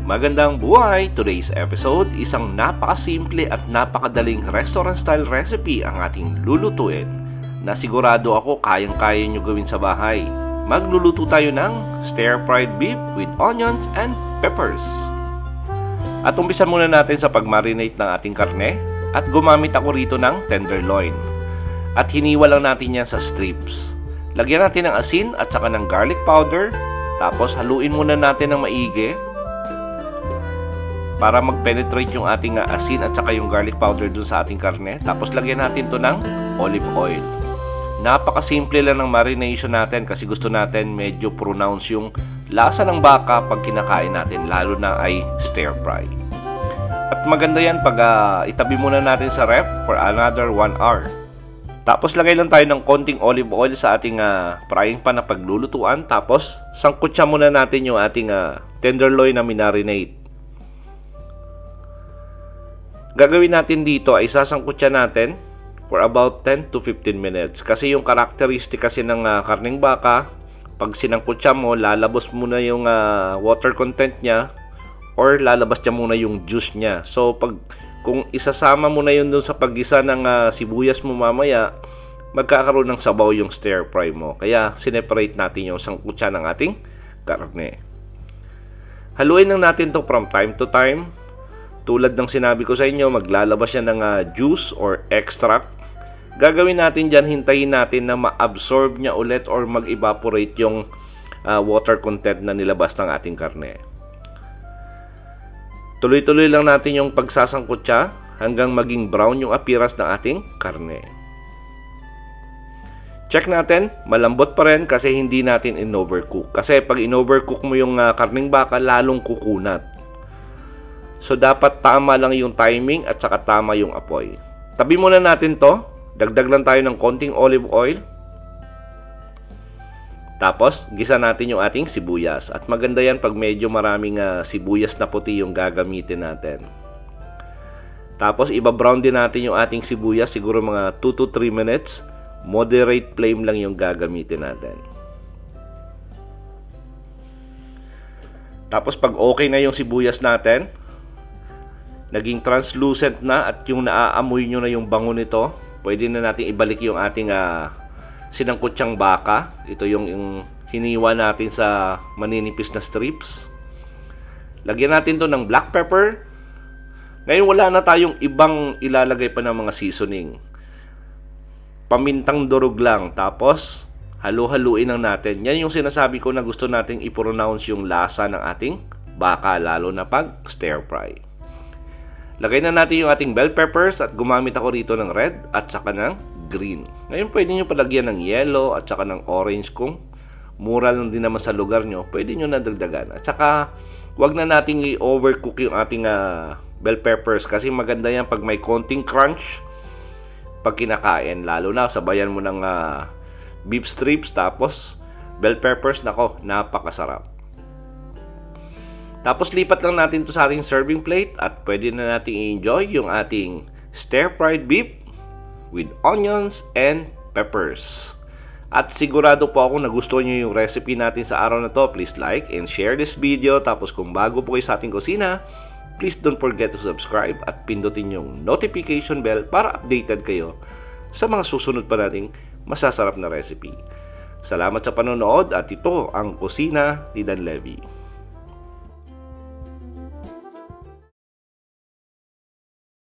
Magandang buhay! Today's episode, isang napakasimple at napakadaling restaurant-style recipe ang ating lulutuin na sigurado ako kayang-kaya nyo gawin sa bahay. Magluluto tayo ng stir-fried beef with onions and peppers. At umpisa muna natin sa pag-marinate ng ating karne at gumamit ako rito ng tenderloin. At hiniwa lang natin yan sa strips. Lagyan natin ng asin at saka ng garlic powder. Tapos haluin muna natin ng maigi para mag-penetrate yung ating asin at saka yung garlic powder dun sa ating karne. Tapos lagyan natin to ng olive oil. Napakasimple lang ng marination natin kasi gusto natin medyo pronounce yung lasa ng baka pag kinakain natin, lalo na ay stir fry. At maganda yan pag itabi muna natin sa ref for another 1 hour. Tapos lagay lang tayo ng konting olive oil sa ating frying pan na paglulutuan. Tapos sangkutsa muna natin yung ating tenderloin na minarinate. Gagawin natin dito ay sasangkutsa natin for about 10 to 15 minutes. Kasi yung characteristic kasi ng karneng baka, pag sinangkutsa mo, lalabas muna yung water content niya or lalabas niya muna yung juice niya. So kung isasama mo na yun dun sa paggisa ng sibuyas mo mamaya, magkakaroon ng sabaw yung stir fry mo. Kaya sineparate natin yung sangkutsa ng ating karne. Haluin lang natin to from time to time. Tulad ng sinabi ko sa inyo, maglalabas siya ng juice or extract. Gagawin natin dyan, hintayin natin na ma-absorb niya ulit or mag-evaporate yung water content na nilabas ng ating karne. Tuloy-tuloy lang natin yung pagsasangkutsa hanggang maging brown yung appearance ng ating karne. Check natin, malambot pa rin kasi hindi natin in-overcook. Kasi pag in-overcook mo yung karneng baka, lalong kukunat. So, dapat tama lang yung timing at saka tama yung apoy. Tabi muna natin to. Dagdag lang tayo ng konting olive oil. Tapos, gisa natin yung ating sibuyas. At maganda yan pag medyo maraming sibuyas na puti yung gagamitin natin. Tapos, iba-brown din natin yung ating sibuyas. Siguro mga 2 to 3 minutes. Moderate flame lang yung gagamitin natin. Tapos, pag okay na yung sibuyas natin, naging translucent na at yung naaamoy nyo na yung bango nito, pwede na natin ibalik yung ating sinangkutsyang baka. Ito yung hiniwa natin sa maninipis na strips. Lagyan natin to ng black pepper. Ngayon wala na tayong ibang ilalagay pa ng mga seasoning. Pamintang durog lang. Tapos halu-haluin lang natin. Yan yung sinasabi ko na gusto nating i-pronounce yung lasa ng ating baka, lalo na pag stir fry. Lagay na natin yung ating bell peppers at gumamit ako rito ng red at saka ng green. Ngayon pwede nyo palagyan ng yellow at saka ng orange kung mura lang din naman sa lugar nyo. Pwede nyo nadagdagan. At saka wag na natin i-overcook yung ating bell peppers kasi maganda yan pag may konting crunch pag kinakain. Lalo na sabayan mo ng beef strips tapos bell peppers. Nako, napakasarap. Tapos lipat lang natin to sa ating serving plate at pwede na natin i-enjoy yung ating stir-fried beef with onions and peppers. At sigurado po ako na gusto nyo yung recipe natin sa araw na to. Please like and share this video. Tapos kung bago po kayo sa ating kusina, please don't forget to subscribe at pindutin yung notification bell para updated kayo sa mga susunod pa nating masasarap na recipe. Salamat sa panonood at ito ang Kusina ni Dan Levy.